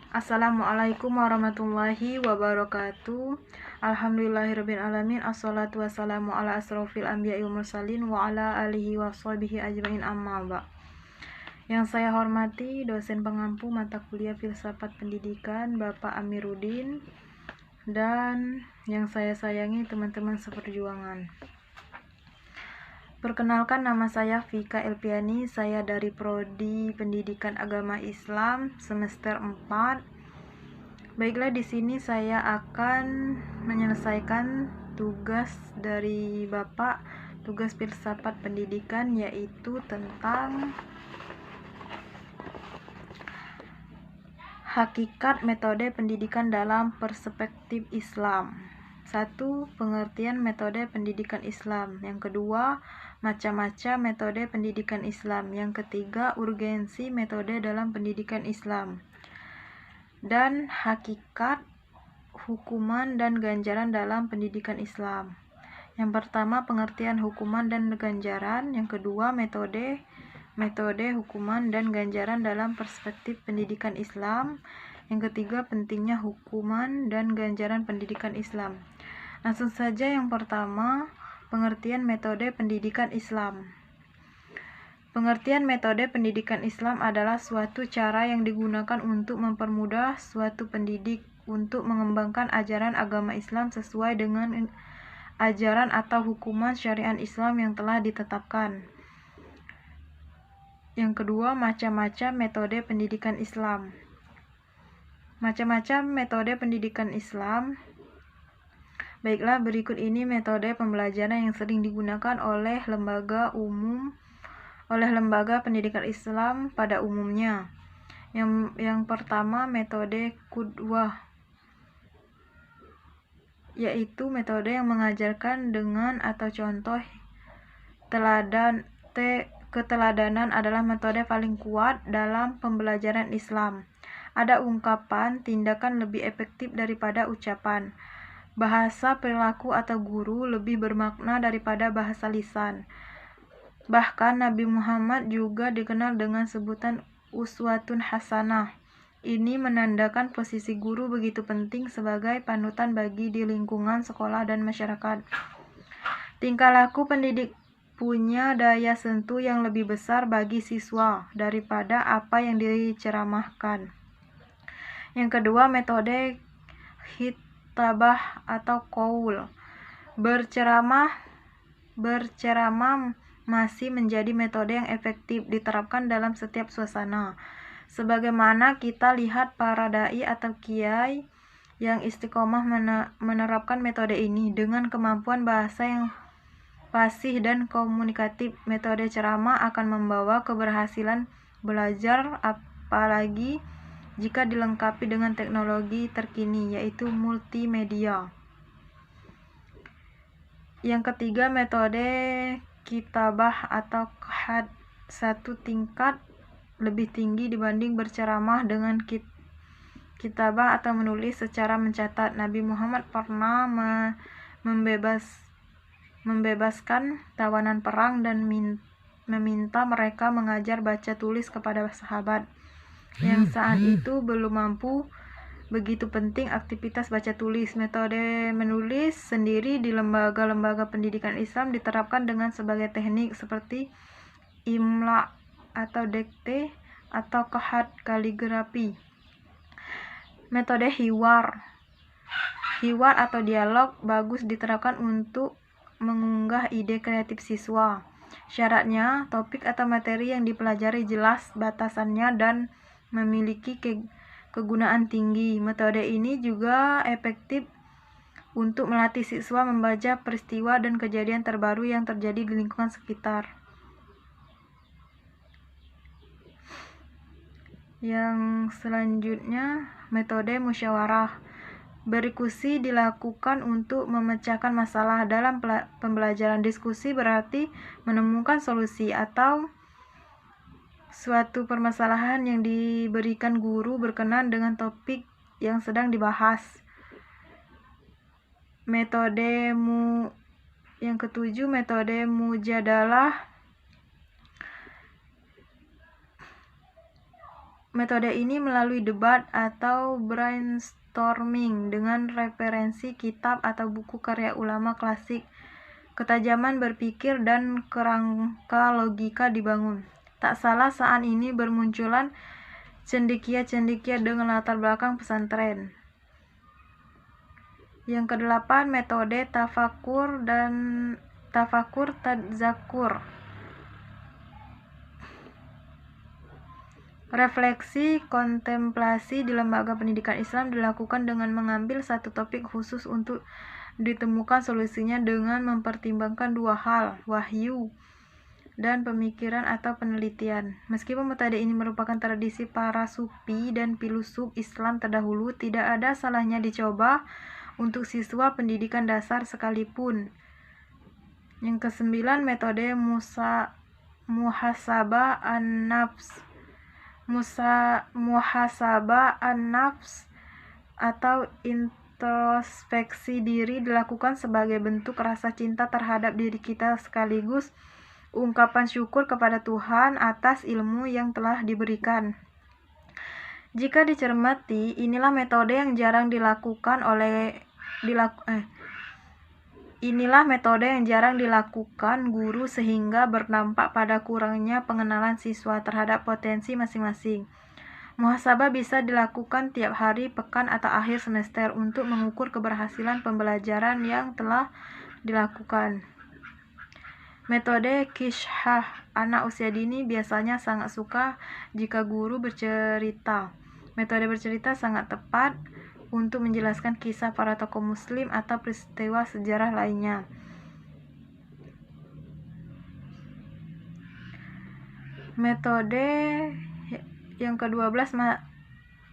Assalamualaikum warahmatullahi wabarakatuh. Alhamdulillahirabbil alamin. Assalatu wassalamu ala asrofil anbiya'i wal mursalin wa ala alihi washabihi ajmain, amma ba'. Yang saya hormati dosen pengampu mata kuliah Filsafat Pendidikan Bapak Amiruddin, dan yang saya sayangi teman-teman seperjuangan. Perkenalkan, nama saya Vika Elpiani, saya dari Prodi Pendidikan Agama Islam semester 4. Baiklah, di sini saya akan menyelesaikan tugas dari Bapak, tugas filsafat pendidikan, yaitu tentang hakikat metode pendidikan dalam perspektif Islam. 1. Pengertian metode pendidikan Islam. Yang kedua, macam-macam metode pendidikan Islam. Yang ketiga, urgensi metode dalam pendidikan Islam. Dan hakikat, hukuman, dan ganjaran dalam pendidikan Islam. Yang pertama, pengertian hukuman dan ganjaran. Yang kedua, metode, hukuman, dan ganjaran dalam perspektif pendidikan Islam. Yang ketiga, pentingnya hukuman dan ganjaran pendidikan Islam. Langsung saja, yang pertama, pengertian metode pendidikan Islam. Pengertian metode pendidikan Islam adalah suatu cara yang digunakan untuk mempermudah suatu pendidik untuk mengembangkan ajaran agama Islam sesuai dengan ajaran atau hukuman syariat Islam yang telah ditetapkan. Yang kedua, macam-macam metode pendidikan Islam. Macam-macam metode pendidikan Islam. Baiklah, berikut ini metode pembelajaran yang sering digunakan oleh lembaga pendidikan Islam pada umumnya. Yang pertama, metode qudwah, yaitu metode yang mengajarkan dengan atau contoh teladan. Keteladanan adalah metode paling kuat dalam pembelajaran Islam. Ada ungkapan, tindakan lebih efektif daripada ucapan. Bahasa, perilaku, atau guru lebih bermakna daripada bahasa lisan. Bahkan Nabi Muhammad juga dikenal dengan sebutan uswatun hasanah. Ini menandakan posisi guru begitu penting sebagai panutan bagi di lingkungan sekolah dan masyarakat. Tingkah laku pendidik punya daya sentuh yang lebih besar bagi siswa daripada apa yang diceramahkan. Yang kedua, metode khitabah atau qaul. Berceramah masih menjadi metode yang efektif diterapkan dalam setiap suasana. Sebagaimana kita lihat para dai atau kiai yang istiqomah menerapkan metode ini dengan kemampuan bahasa yang fasih dan komunikatif. Metode ceramah akan membawa keberhasilan belajar, apalagi jika dilengkapi dengan teknologi terkini, yaitu multimedia. Yang ketiga, metode kitabah atau qad, satu tingkat lebih tinggi dibanding berceramah. Dengan kitabah atau menulis secara mencatat, Nabi Muhammad pernah membebaskan tawanan perang dan meminta mereka mengajar baca tulis kepada sahabat yang saat itu belum mampu. Begitu penting aktivitas baca tulis. Metode menulis sendiri di lembaga-lembaga pendidikan Islam diterapkan dengan sebagai teknik seperti imla atau dikte atau qad kaligrafi. Metode hiwar atau dialog bagus diterapkan untuk mengunggah ide kreatif siswa. Syaratnya, topik atau materi yang dipelajari jelas batasannya dan memiliki kegunaan tinggi. Metode ini juga efektif untuk melatih siswa membaca peristiwa dan kejadian terbaru yang terjadi di lingkungan sekitar. Yang selanjutnya, metode musyawarah. Berdiskusi dilakukan untuk memecahkan masalah. Dalam pembelajaran, diskusi berarti menemukan solusi atau suatu permasalahan yang diberikan guru berkenan dengan topik yang sedang dibahas. Yang ketujuh, metode mujadalah. Metode ini melalui debat atau brainstorming dengan referensi kitab atau buku karya ulama klasik. Ketajaman berpikir dan kerangka logika dibangun. Tak salah saat ini bermunculan cendekia-cendekia dengan latar belakang pesantren. Yang kedelapan, metode tafakur dan tafakur tadzakur. Refleksi kontemplasi di lembaga pendidikan Islam dilakukan dengan mengambil satu topik khusus untuk ditemukan solusinya dengan mempertimbangkan dua hal, wahyu dan pemikiran atau penelitian. Meskipun metode ini merupakan tradisi para sufi dan filosof Islam terdahulu, tidak ada salahnya dicoba untuk siswa pendidikan dasar sekalipun. Yang kesembilan, metode muhasabah an-nafs. Muhasabah an-nafs atau introspeksi diri dilakukan sebagai bentuk rasa cinta terhadap diri kita sekaligus ungkapan syukur kepada Tuhan atas ilmu yang telah diberikan. Jika dicermati, inilah metode yang jarang dilakukan guru sehingga berdampak pada kurangnya pengenalan siswa terhadap potensi masing-masing. Muhasabah bisa dilakukan tiap hari, pekan, atau akhir semester untuk mengukur keberhasilan pembelajaran yang telah dilakukan. Metode Qisah. Anak usia dini biasanya sangat suka jika guru bercerita. Metode bercerita sangat tepat untuk menjelaskan kisah para tokoh muslim atau peristiwa sejarah lainnya. Metode yang ke-12,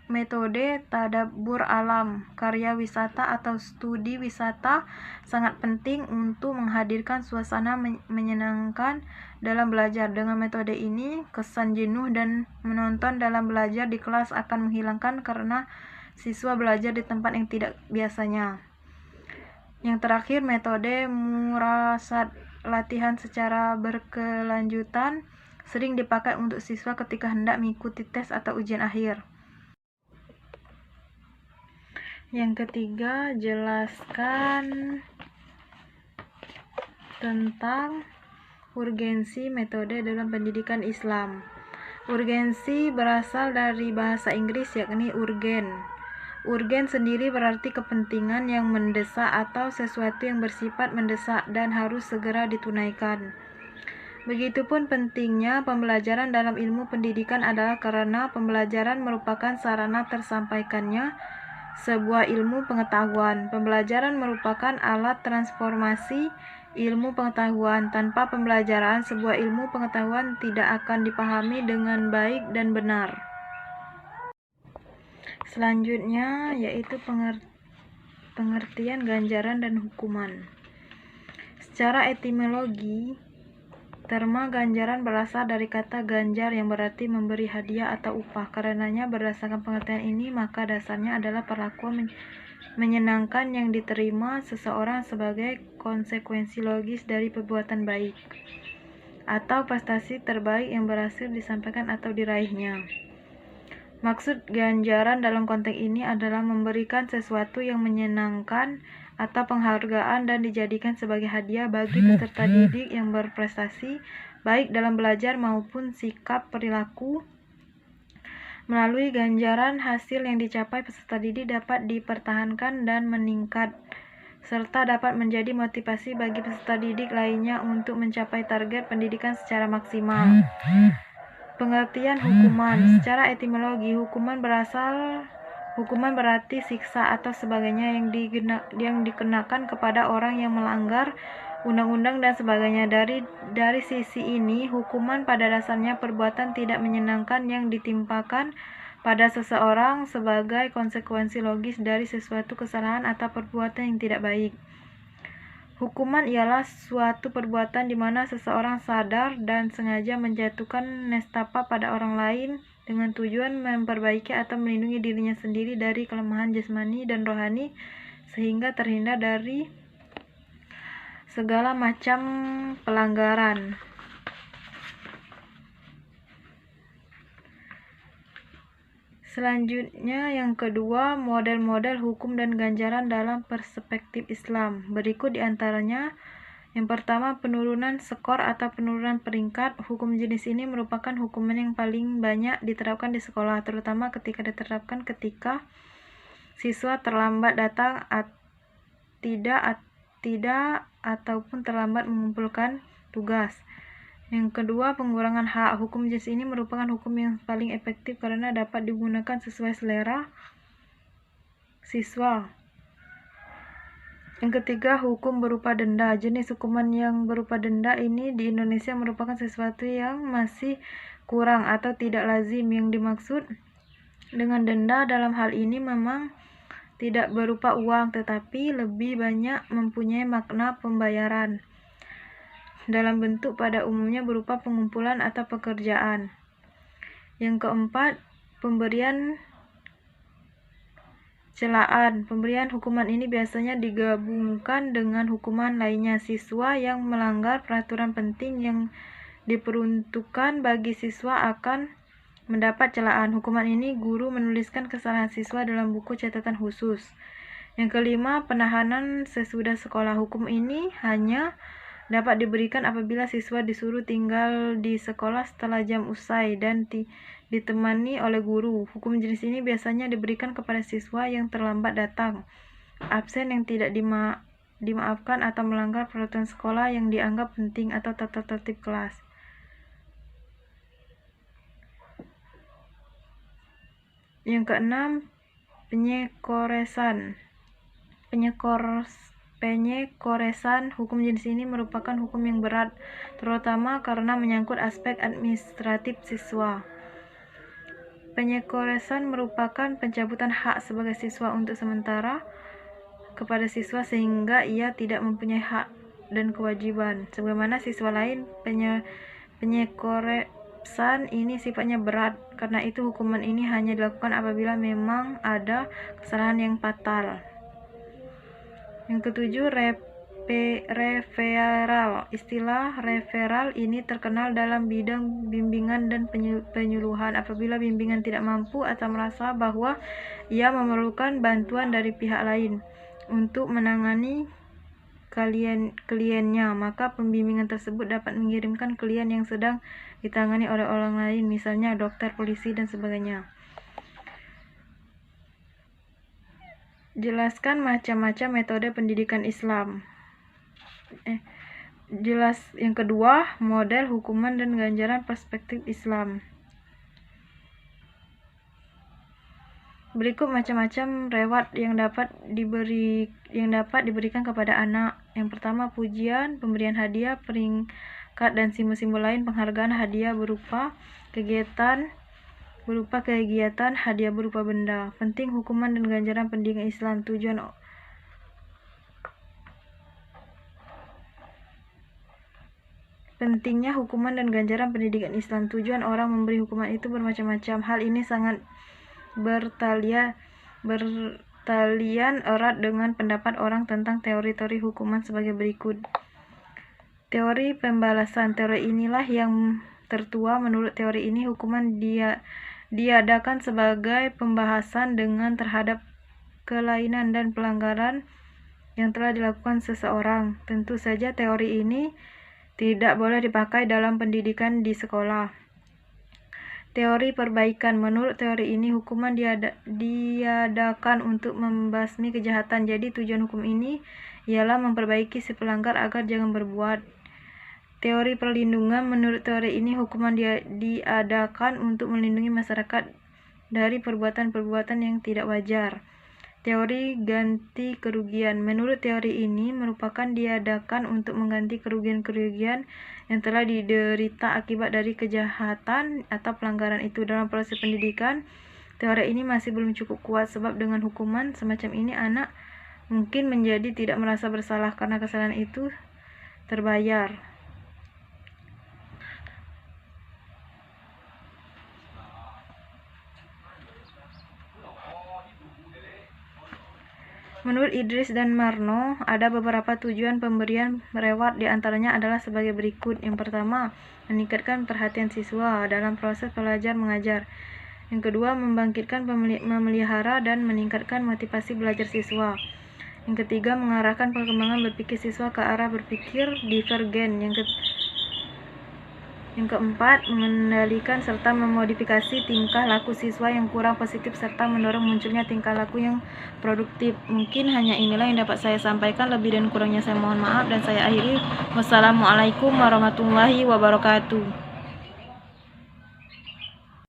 metode tadabbur alam. Karya wisata atau studi wisata sangat penting untuk menghadirkan suasana menyenangkan dalam belajar. Dengan metode ini, kesan jenuh dan menonton dalam belajar di kelas akan menghilangkan karena siswa belajar di tempat yang tidak biasanya. Yang terakhir, metode murasat. Latihan secara berkelanjutan sering dipakai untuk siswa ketika hendak mengikuti tes atau ujian akhir. Yang ketiga, jelaskan tentang urgensi metode dalam pendidikan Islam. Urgensi berasal dari bahasa Inggris yakni urgen. Urgen sendiri berarti kepentingan yang mendesak atau sesuatu yang bersifat mendesak dan harus segera ditunaikan. Begitupun pentingnya pembelajaran dalam ilmu pendidikan adalah karena pembelajaran merupakan sarana tersampaikannya sebuah ilmu pengetahuan. Pembelajaran merupakan alat transformasi ilmu pengetahuan. Tanpa pembelajaran, sebuah ilmu pengetahuan tidak akan dipahami dengan baik dan benar. Selanjutnya yaitu pengertian ganjaran dan hukuman. Secara etimologi, terma ganjaran berasal dari kata ganjar yang berarti memberi hadiah atau upah. Karenanya berdasarkan pengertian ini, maka dasarnya adalah perlakuan menyenangkan yang diterima seseorang sebagai konsekuensi logis dari perbuatan baik atau prestasi terbaik yang berhasil disampaikan atau diraihnya. Maksud ganjaran dalam konteks ini adalah memberikan sesuatu yang menyenangkan atau penghargaan dan dijadikan sebagai hadiah bagi peserta didik yang berprestasi baik dalam belajar maupun sikap perilaku. Melalui ganjaran, hasil yang dicapai peserta didik dapat dipertahankan dan meningkat, serta dapat menjadi motivasi bagi peserta didik lainnya untuk mencapai target pendidikan secara maksimal. Pengertian hukuman. Secara etimologi, hukuman berarti siksa atau sebagainya yang dikenakan kepada orang yang melanggar undang-undang dan sebagainya. Dari sisi ini, hukuman pada dasarnya perbuatan tidak menyenangkan yang ditimpakan pada seseorang sebagai konsekuensi logis dari sesuatu kesalahan atau perbuatan yang tidak baik. Hukuman ialah suatu perbuatan di mana seseorang sadar dan sengaja menjatuhkan nestapa pada orang lain dengan tujuan memperbaiki atau melindungi dirinya sendiri dari kelemahan jasmani dan rohani sehingga terhindar dari segala macam pelanggaran. Selanjutnya yang kedua, model-model hukum dan ganjaran dalam perspektif Islam. Berikut diantaranya. Yang pertama, penurunan skor atau penurunan peringkat. Hukum jenis ini merupakan hukuman yang paling banyak diterapkan di sekolah, terutama ketika diterapkan ketika siswa terlambat datang tidak ataupun terlambat mengumpulkan tugas. Yang kedua, pengurangan hak. Hukum jenis ini merupakan hukum yang paling efektif karena dapat digunakan sesuai selera siswa. Yang ketiga, hukum berupa denda. Jenis hukuman yang berupa denda ini di Indonesia merupakan sesuatu yang masih kurang atau tidak lazim. Yang dimaksud dengan denda dalam hal ini memang tidak berupa uang, tetapi lebih banyak mempunyai makna pembayaran dalam bentuk pada umumnya berupa pengumpulan atau pekerjaan. Yang keempat, pemberian celaan. Pemberian hukuman ini biasanya digabungkan dengan hukuman lainnya. Siswa yang melanggar peraturan penting yang diperuntukkan bagi siswa akan mendapat celaan. Hukuman ini guru menuliskan kesalahan siswa dalam buku catatan khusus. Yang kelima, penahanan sesudah sekolah. Hukum ini hanya dapat diberikan apabila siswa disuruh tinggal di sekolah setelah jam usai dan ditemani oleh guru. Hukum jenis ini biasanya diberikan kepada siswa yang terlambat datang, absen yang tidak dimaafkan atau melanggar peraturan sekolah yang dianggap penting atau tata tertib kelas. Yang keenam, penyekoresan. Hukum jenis ini merupakan hukum yang berat, terutama karena menyangkut aspek administratif siswa. Penyekoresan merupakan pencabutan hak sebagai siswa untuk sementara kepada siswa sehingga ia tidak mempunyai hak dan kewajiban sebagaimana siswa lain. Penyekoresan ini sifatnya berat, karena itu hukuman ini hanya dilakukan apabila memang ada kesalahan yang fatal. Yang ketujuh, referral. Istilah referral ini terkenal dalam bidang bimbingan dan penyuluhan. Apabila bimbingan tidak mampu atau merasa bahwa ia memerlukan bantuan dari pihak lain untuk menangani kliennya, maka pembimbingan tersebut dapat mengirimkan klien yang sedang ditangani oleh orang lain, misalnya dokter, polisi, dan sebagainya. Jelaskan macam-macam metode pendidikan Islam. Yang kedua, model hukuman dan ganjaran perspektif Islam. Berikut macam-macam reward yang dapat diberikan kepada anak. Yang pertama, pujian, pemberian hadiah, peringkat, dan simbol-simbol lain. Penghargaan, hadiah berupa kegiatan, hadiah berupa benda. Penting hukuman dan ganjaran pendidikan Islam. Pentingnya hukuman dan ganjaran pendidikan Islam. Tujuan orang memberi hukuman itu bermacam-macam. Hal ini sangat bertalian erat dengan pendapat orang tentang teori-teori hukuman sebagai berikut. Teori pembalasan. Teori inilah yang tertua. Menurut teori ini, hukuman diadakan sebagai pembahasan dengan terhadap kelainan dan pelanggaran yang telah dilakukan seseorang. Tentu saja teori ini tidak boleh dipakai dalam pendidikan di sekolah. Teori perbaikan. Menurut teori ini, hukuman diadakan untuk membasmi kejahatan. Jadi tujuan hukum ini ialah memperbaiki si pelanggar agar jangan berbuat. Teori perlindungan. Menurut teori ini, hukuman diadakan untuk melindungi masyarakat dari perbuatan-perbuatan yang tidak wajar. Teori ganti kerugian. Menurut teori ini merupakan diadakan untuk mengganti kerugian-kerugian yang telah diderita akibat dari kejahatan atau pelanggaran itu. Dalam proses pendidikan, teori ini masih belum cukup kuat sebab dengan hukuman semacam ini anak mungkin menjadi tidak merasa bersalah karena kesalahan itu terbayar. Menurut Idris dan Marno, ada beberapa tujuan pemberian reward, di antaranya adalah sebagai berikut. Yang pertama, meningkatkan perhatian siswa dalam proses belajar mengajar. Yang kedua, membangkitkan, memelihara, dan meningkatkan motivasi belajar siswa. Yang ketiga, mengarahkan perkembangan berpikir siswa ke arah berpikir divergen. Yang keempat, mengendalikan serta memodifikasi tingkah laku siswa yang kurang positif serta mendorong munculnya tingkah laku yang produktif. Mungkin hanya inilah yang dapat saya sampaikan, lebih dan kurangnya saya mohon maaf dan saya akhiri. Wassalamualaikum warahmatullahi wabarakatuh.